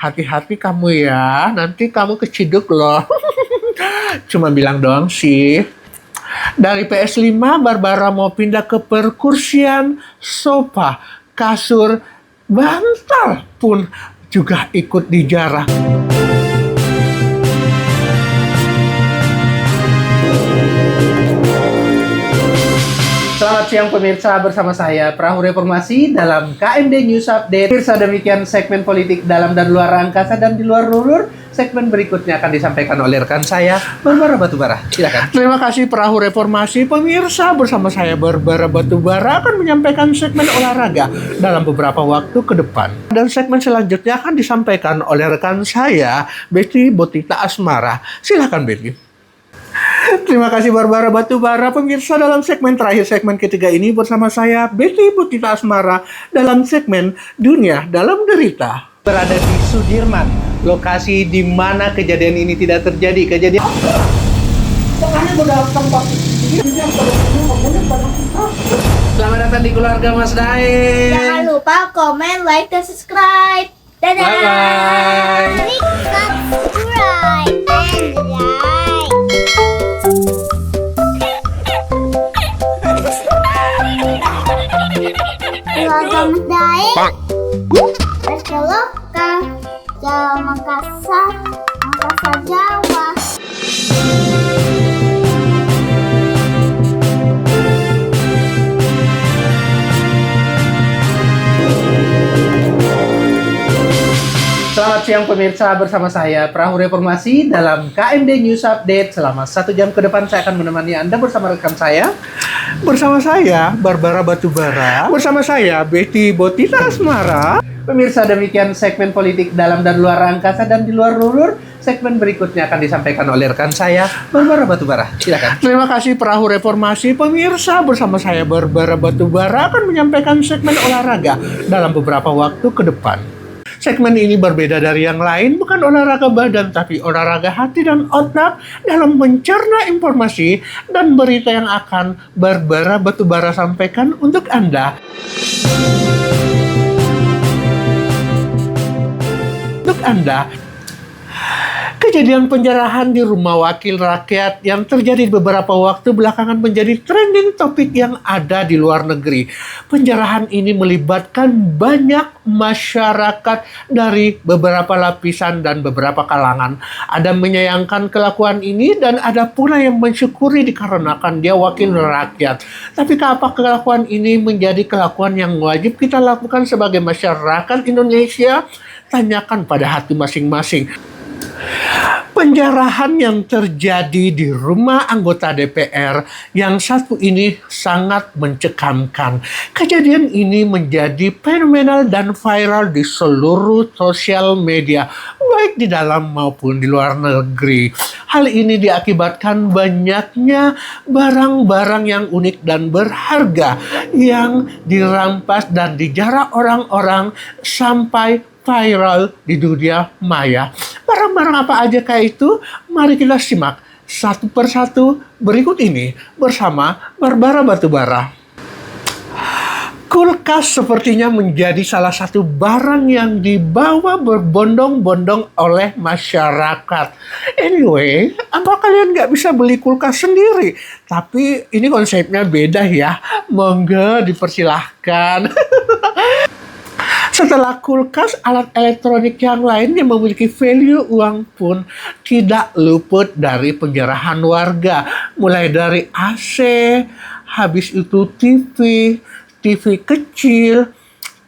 Hati-hati kamu ya, nanti kamu keciduk loh. Cuma bilang doang sih. Dari PS5, Barbara mau pindah ke perkursian, sofa, kasur, bantal pun juga ikut dijarah. Selamat siang pemirsa, bersama saya Perahu Reformasi dalam KMD News Update. Pemirsa, demikian segmen politik dalam dan luar angkasa dan di luar rulur. Segmen berikutnya akan disampaikan oleh rekan saya, Barbara Batubara. Silakan. Terima kasih Perahu Reformasi. Pemirsa, bersama saya Barbara Batubara akan menyampaikan segmen olahraga dalam beberapa waktu ke depan. Dan segmen selanjutnya akan disampaikan oleh rekan saya, Betty Botita Asmara. Silakan Betty. Terima kasih Barbara Batubara. Pemirsa, dalam segmen terakhir, segmen ketiga ini bersama saya Betty Botita Asmara dalam segmen Dunia Dalam Derita. Berada di Sudirman, lokasi di mana kejadian ini tidak terjadi. Kejadian Selamat datang di keluarga Mas Dae. Jangan lupa komen, like, dan subscribe. Dadah. Bye-bye. Klik subscribe and like. Keluarga Mas Dae. Berkeloka. Jawa Makassar. Makassar Jawa. Selamat siang pemirsa, bersama saya Perahu Reformasi dalam KMD News Update. Selama 1 jam ke depan saya akan menemani Anda bersama rekan saya. Bersama saya Barbara Batubara. Bersama saya Betty Botita Asmara. Pemirsa, demikian segmen politik dalam dan luar angkasa dan di luar rulur. Segmen berikutnya akan disampaikan oleh rekan saya, Barbara Batubara. Silakan. Terima kasih Perahu Reformasi. Pemirsa, bersama saya Barbara Batubara akan menyampaikan segmen olahraga dalam beberapa waktu ke depan. Segmen ini berbeda dari yang lain, bukan olahraga badan, tapi olahraga hati dan otak dalam mencerna informasi dan berita yang akan Barbara Batubara sampaikan untuk Anda. Kejadian penjarahan di rumah wakil rakyat yang terjadi beberapa waktu belakangan menjadi trending topik yang ada di luar negeri. Penjarahan ini melibatkan banyak masyarakat dari beberapa lapisan dan beberapa kalangan. Ada menyayangkan kelakuan ini dan ada pula yang mensyukuri dikarenakan dia wakil rakyat. Tapi apa kelakuan ini menjadi kelakuan yang wajib kita lakukan sebagai masyarakat Indonesia? Tanyakan pada hati masing-masing. Penjarahan yang terjadi di rumah anggota DPR yang satu ini sangat mencekamkan. Kejadian ini menjadi fenomenal dan viral di seluruh sosial media, baik di dalam maupun di luar negeri. Hal ini diakibatkan banyaknya barang-barang yang unik dan berharga yang dirampas dan dijarah orang-orang sampai viral di dunia maya. Barang-barang apa aja kayak itu? Mari kita simak satu persatu berikut ini bersama Barbara Batubara. Kulkas sepertinya menjadi salah satu barang yang dibawa berbondong-bondong oleh masyarakat. Anyway, apa kalian nggak bisa beli kulkas sendiri? Tapi ini konsepnya beda ya. Monggo dipersilahkan. Setelah kulkas, alat elektronik yang lain yang memiliki value uang pun tidak luput dari penjarahan warga. Mulai dari AC, habis itu TV kecil,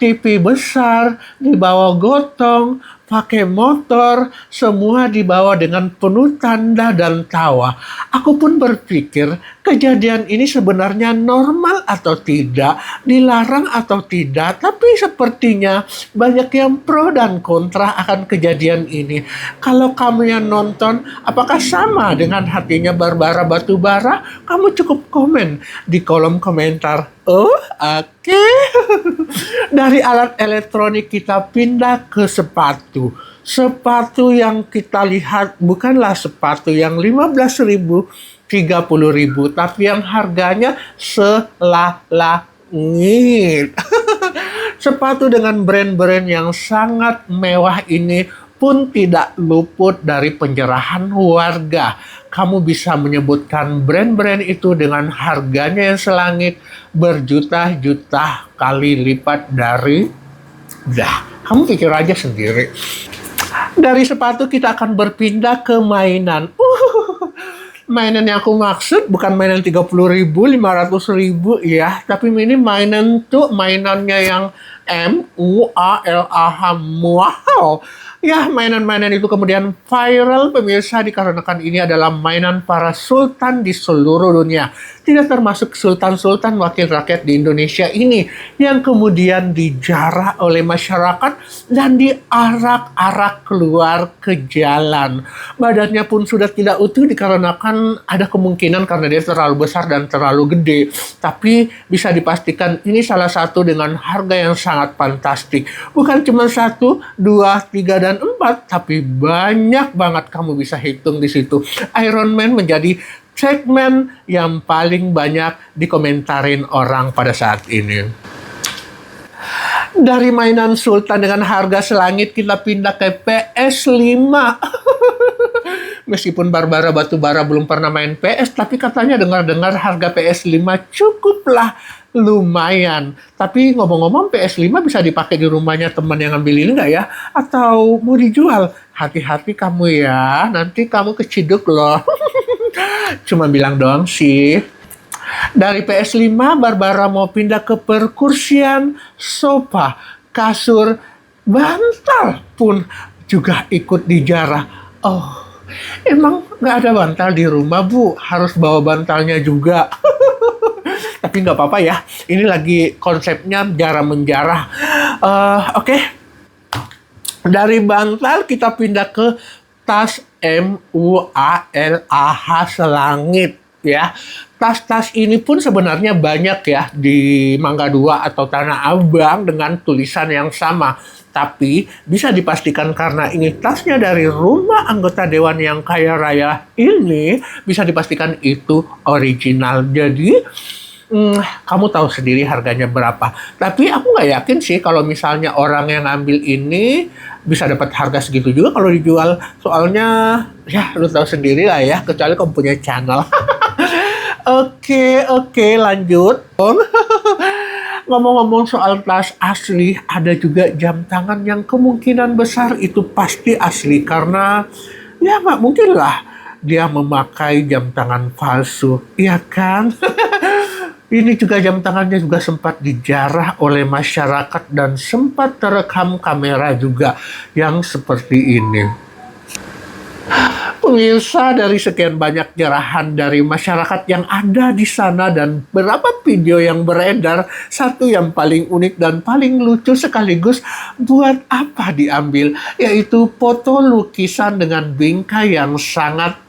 TV besar, dibawa gotong, pakai motor, semua dibawa dengan penuh tanda dan tawa. Aku pun berpikir, kejadian ini sebenarnya normal atau tidak, dilarang atau tidak, tapi sepertinya banyak yang pro dan kontra akan kejadian ini. Kalau kamu yang nonton, apakah sama dengan hatinya Barbara Batubara? Kamu cukup komen di kolom komentar. Oh, oke. Dari alat elektronik kita pindah ke sepatu. Sepatu yang kita lihat bukanlah sepatu yang 15.000, 30.000, tapi yang harganya selangit. Sepatu dengan brand-brand yang sangat mewah ini pun tidak luput dari pencerahan warga. Kamu bisa menyebutkan brand-brand itu dengan harganya yang selangit berjuta-juta kali lipat dari... kamu pikir aja sendiri. Dari sepatu kita akan berpindah ke mainan. Mainan yang aku maksud bukan mainan 30.000, 500.000 ya, tapi ini mainan tuh mainannya yang MUALAH, wow. Ya, mainan-mainan itu kemudian viral pemirsa dikarenakan ini adalah mainan para sultan di seluruh dunia. Tidak termasuk sultan-sultan wakil rakyat di Indonesia ini yang kemudian dijarah oleh masyarakat dan diarak-arak keluar ke jalan. Badannya pun sudah tidak utuh dikarenakan ada kemungkinan karena dia terlalu besar dan terlalu gede. Tapi bisa dipastikan ini salah satu dengan harga yang sangat fantastik. Bukan cuma 1, 2, 3, dan 4, tapi banyak banget kamu bisa hitung di situ. Iron Man menjadi segmen yang paling banyak dikomentarin orang pada saat ini. Dari mainan sultan dengan harga selangit kita pindah ke PS5. Meskipun Barbara Batubara belum pernah main PS, tapi katanya dengar-dengar harga PS5 cukuplah lumayan. Tapi ngomong-ngomong PS5 bisa dipakai di rumahnya teman yang ngambil ini nggak ya? Atau mau dijual? Hati-hati kamu ya, nanti kamu keciduk loh. Cuma bilang doang sih. Dari PS5, Barbara mau pindah ke perkursian, sofa, kasur, bantal pun juga ikut dijarah. Oh, emang nggak ada bantal di rumah, Bu? Harus bawa bantalnya juga. Tapi nggak apa-apa ya. Ini lagi konsepnya jarah-menjarah. Oke. Dari bantal kita pindah ke tas MUALAH selangit ya. Tas-tas ini pun sebenarnya banyak ya di Mangga 2 atau Tanah Abang dengan tulisan yang sama. Tapi bisa dipastikan karena ini tasnya dari rumah anggota dewan yang kaya raya ini, bisa dipastikan itu original. Jadi kamu tahu sendiri harganya berapa. Tapi aku nggak yakin sih kalau misalnya orang yang ngambil ini bisa dapat harga segitu juga kalau dijual. Soalnya ya lu tahu sendiri lah ya, kecuali kamu punya channel. Oke, lanjut. Ngomong-ngomong soal tas asli, ada juga jam tangan yang kemungkinan besar itu pasti asli. Karena ya nggak mungkin lah dia memakai jam tangan palsu, iya kan? Ini juga jam tangannya juga sempat dijarah oleh masyarakat dan sempat terekam kamera juga yang seperti ini. Pemirsa, dari sekian banyak jarahan dari masyarakat yang ada di sana dan beberapa video yang beredar, satu yang paling unik dan paling lucu sekaligus buat apa diambil, yaitu foto lukisan dengan bingkai yang sangat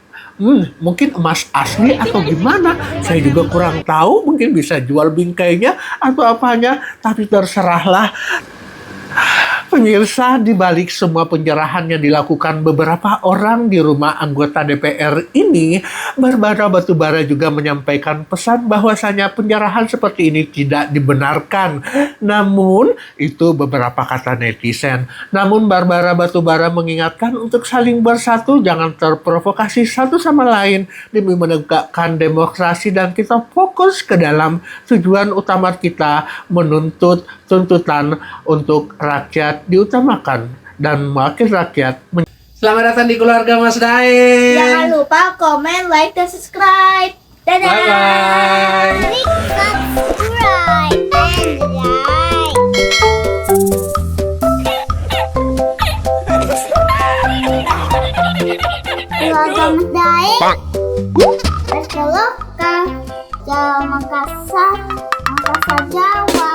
mungkin emas asli atau gimana, saya juga kurang tahu. Mungkin bisa jual bingkainya atau apanya, tapi terserahlah. Pemirsa, di balik semua penjarahan yang dilakukan beberapa orang di rumah anggota DPR ini, Barbara Batubara juga menyampaikan pesan bahwasanya penjarahan seperti ini tidak dibenarkan. Namun, itu beberapa kata netizen. Namun, Barbara Batubara mengingatkan untuk saling bersatu, jangan terprovokasi satu sama lain demi menegakkan demokrasi dan kita fokus ke dalam tujuan utama kita, menuntut tuntutan untuk rakyat diutamakan dan wakil rakyat. Selamat datang di keluarga Mas Daeng. Jangan lupa komen, like, dan subscribe. Dadah. Bye-bye. Klik subscribe and like. Keluarga Mas Daeng. Berkeloka. Jawa Makassar. Makassar Jawa.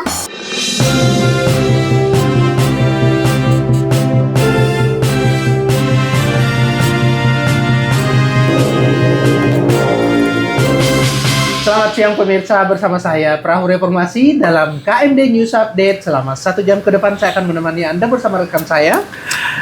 Selamat siang pemirsa, bersama saya Perahu Reformasi dalam KMD News Update. Selama 1 jam ke depan saya akan menemani Anda bersama rekan saya.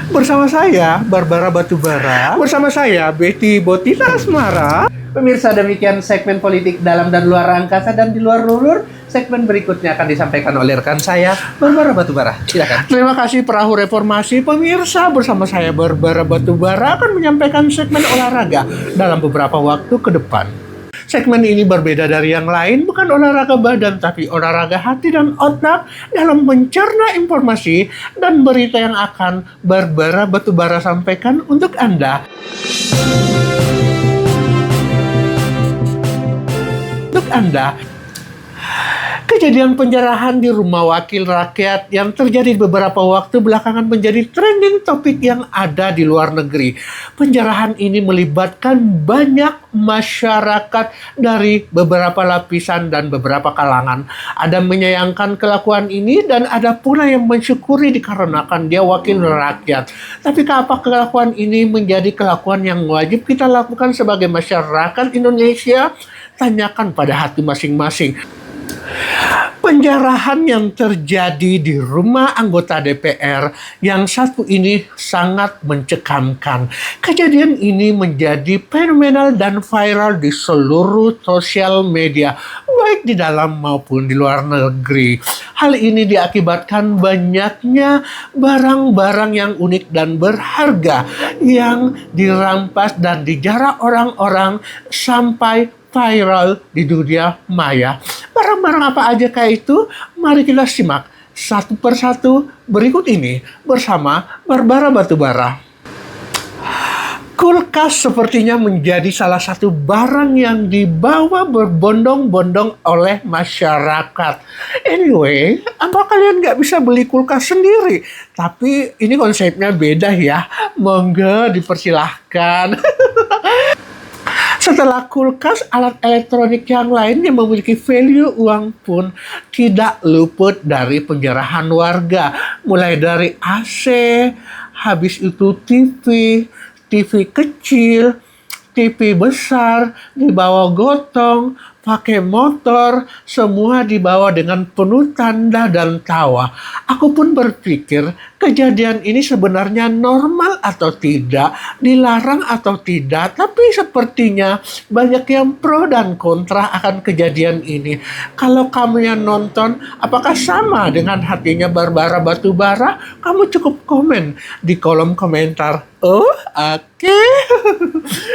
Bersama saya Barbara Batubara. Bersama saya Betty Botita Asmara. Pemirsa, demikian segmen politik dalam dan luar angkasa dan di luar rulur. Segmen berikutnya akan disampaikan oleh rekan saya, Barbara Batubara. Silakan. Terima kasih Perahu Reformasi. Pemirsa, bersama saya Barbara Batubara akan menyampaikan segmen olahraga dalam beberapa waktu ke depan. Segmen ini berbeda dari yang lain, bukan olahraga badan, tapi olahraga hati dan otak dalam mencerna informasi dan berita yang akan Barbara Batubara sampaikan untuk Anda. Kejadian penjarahan di Rumah Wakil Rakyat yang terjadi beberapa waktu belakangan menjadi trending topik yang ada di luar negeri. Penjarahan ini melibatkan banyak masyarakat dari beberapa lapisan dan beberapa kalangan. Ada menyayangkan kelakuan ini dan ada pula yang mensyukuri dikarenakan dia wakil rakyat. Tapi apa kelakuan ini menjadi kelakuan yang wajib kita lakukan sebagai masyarakat Indonesia? Tanyakan pada hati masing-masing. Penjarahan yang terjadi di rumah anggota DPR yang satu ini sangat mencekamkan. Kejadian ini menjadi fenomenal dan viral di seluruh sosial media, baik di dalam maupun di luar negeri. Hal ini diakibatkan banyaknya barang-barang yang unik dan berharga yang dirampas dan dijarah orang-orang sampai viral di dunia maya. Barang-barang apa aja kayak itu? Mari kita simak satu persatu berikut ini bersama Barbara Batubara. Kulkas sepertinya menjadi salah satu barang yang dibawa berbondong-bondong oleh masyarakat. Anyway, apa kalian nggak bisa beli kulkas sendiri? Tapi ini konsepnya beda ya. Monggo dipersilahkan. Setelah kulkas, alat elektronik yang lain yang memiliki value uang pun tidak luput dari penjarahan warga. Mulai dari AC, habis itu TV kecil, TV besar, dibawa gotong, pakai motor, semua dibawa dengan penuh tanda dan tawa. Aku pun berpikir, kejadian ini sebenarnya normal atau tidak, dilarang atau tidak, tapi sepertinya banyak yang pro dan kontra akan kejadian ini. Kalau kamu yang nonton, apakah sama dengan hatinya Barbara Batubara? Kamu cukup komen di kolom komentar. Oh, oke.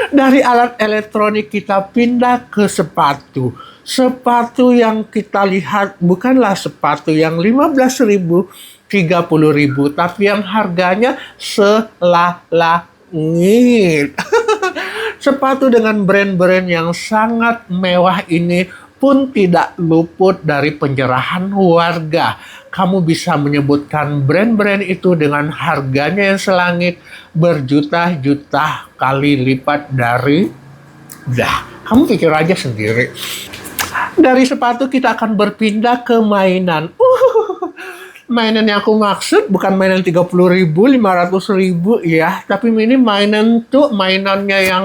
Dari alat elektronik kita pindah ke sepatu. Sepatu yang kita lihat bukanlah sepatu yang 15.000, 30.000, tapi yang harganya selangit. Sepatu dengan brand-brand yang sangat mewah ini pun tidak luput dari penjarahan warga. Kamu bisa menyebutkan brand-brand itu dengan harganya yang selangit, berjuta-juta kali lipat dari kamu pikir aja sendiri. Dari sepatu kita akan berpindah ke mainan. Mainan yang aku maksud bukan mainan 30.000, 500.000 ya, tapi ini mainan tuh mainannya yang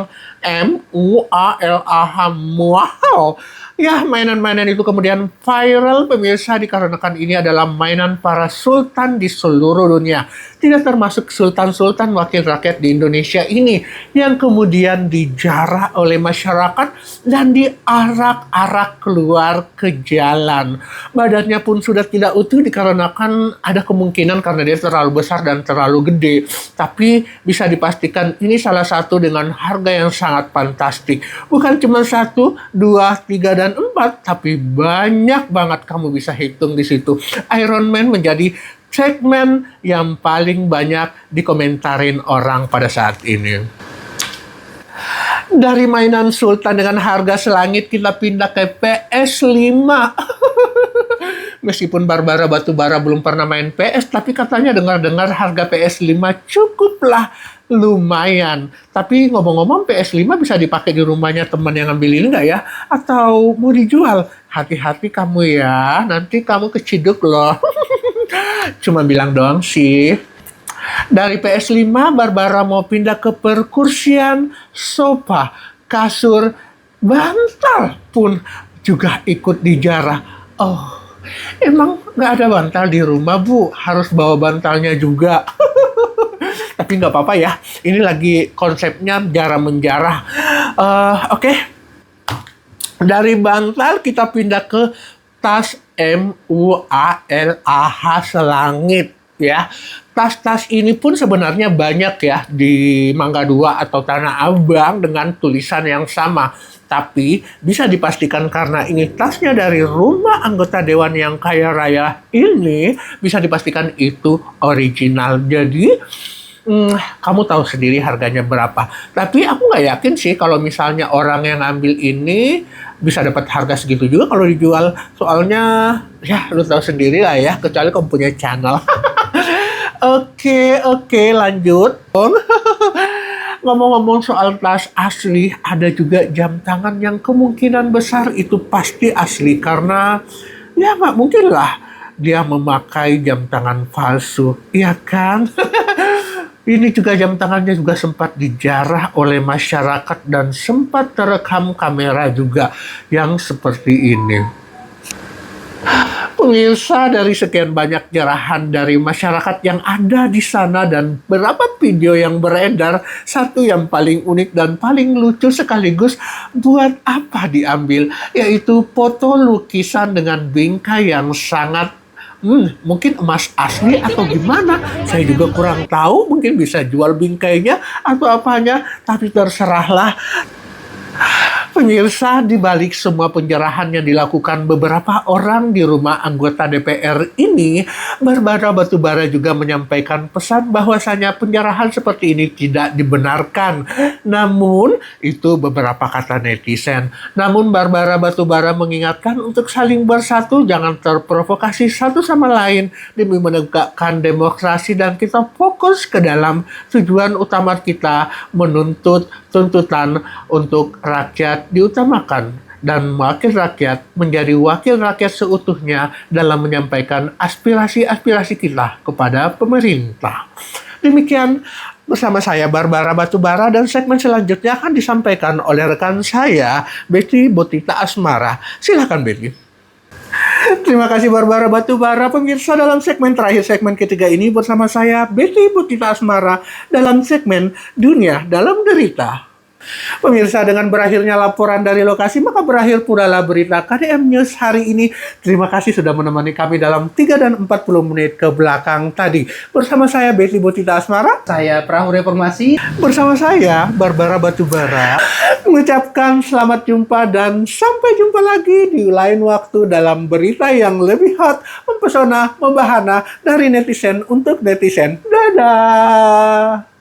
MUALAH. Wow. Ya, mainan-mainan itu kemudian viral pemirsa dikarenakan ini adalah mainan para sultan di seluruh dunia. Tidak termasuk sultan-sultan wakil rakyat di Indonesia ini yang kemudian dijarah oleh masyarakat dan diarak-arak keluar ke jalan. Badannya pun sudah tidak utuh dikarenakan ada kemungkinan karena dia terlalu besar dan terlalu gede. Tapi bisa dipastikan ini salah satu dengan harga yang sangat fantastik. Bukan cuma 1, 2, 3, dan 4, tapi banyak banget kamu bisa hitung di situ. Iron Man menjadi segmen yang paling banyak dikomentarin orang pada saat ini. Dari mainan sultan dengan harga selangit kita pindah ke PS5. Meskipun Barbara Batubara belum pernah main PS, tapi katanya dengar-dengar harga PS5 cukuplah lumayan. Tapi ngomong-ngomong PS5 bisa dipakai di rumahnya teman yang ngambilin nggak ya? Atau mau dijual? Hati-hati kamu ya, nanti kamu keciduk loh. Cuma bilang doang sih. Dari PS5, Barbara mau pindah ke perkursian, sofa, kasur, bantal pun juga ikut dijarah. Oh, emang nggak ada bantal di rumah, Bu? Harus bawa bantalnya juga. Tapi nggak apa-apa ya. Ini lagi konsepnya jarah-menjarah. Oke. Dari bantal kita pindah ke tas MUALAH selangit ya. Tas-tas ini pun sebenarnya banyak ya di Mangga 2 atau Tanah Abang dengan tulisan yang sama. Tapi bisa dipastikan karena ini tasnya dari rumah anggota dewan yang kaya raya ini, bisa dipastikan itu original. Jadi kamu tahu sendiri harganya berapa. Tapi aku nggak yakin sih kalau misalnya orang yang ngambil ini bisa dapat harga segitu juga kalau dijual. Soalnya ya lu tahu sendiri lah ya, kecuali kamu punya channel. Oke, lanjut. Ngomong-ngomong soal tas asli, ada juga jam tangan yang kemungkinan besar itu pasti asli. Karena ya nggak mungkin lah dia memakai jam tangan palsu, iya kan? Ini juga jam tangannya juga sempat dijarah oleh masyarakat dan sempat terekam kamera juga yang seperti ini. Pemirsa, dari sekian banyak jarahan dari masyarakat yang ada di sana dan beberapa video yang beredar, satu yang paling unik dan paling lucu sekaligus buat apa diambil, yaitu foto lukisan dengan bingkai yang sangat mungkin emas asli atau gimana, saya juga kurang tahu. Mungkin bisa jual bingkainya atau apanya, tapi terserahlah. Pemirsa, di balik semua penjarahan yang dilakukan beberapa orang di rumah anggota DPR ini, Barbara Batubara juga menyampaikan pesan bahwasanya penjarahan seperti ini tidak dibenarkan. Namun, itu beberapa kata netizen. Namun, Barbara Batubara mengingatkan untuk saling bersatu, jangan terprovokasi satu sama lain demi menegakkan demokrasi dan kita fokus ke dalam tujuan utama kita, menuntut tuntutan untuk rakyat diutamakan dan wakil rakyat menjadi wakil rakyat seutuhnya dalam menyampaikan aspirasi-aspirasi kita kepada pemerintah. Demikian bersama saya Barbara Batubara, dan segmen selanjutnya akan disampaikan oleh rekan saya Betty Botita Asmara. Silakan Betty. Terima kasih Barbara Batubara. Pemirsa, dalam segmen terakhir, segmen ketiga ini bersama saya Betty Botita Asmara dalam segmen Dunia Dalam Derita. Pemirsa, dengan berakhirnya laporan dari lokasi, maka berakhir pula berita KDM News hari ini. Terima kasih sudah menemani kami dalam 3 dan 40 menit ke belakang tadi. Bersama saya Betty Botita Asmara, Saya Perahu Reformasi. bersama saya Barbara Batubara, mengucapkan selamat jumpa dan sampai jumpa lagi di lain waktu dalam berita yang lebih hot, mempesona, membahana dari netizen untuk netizen. Dadah!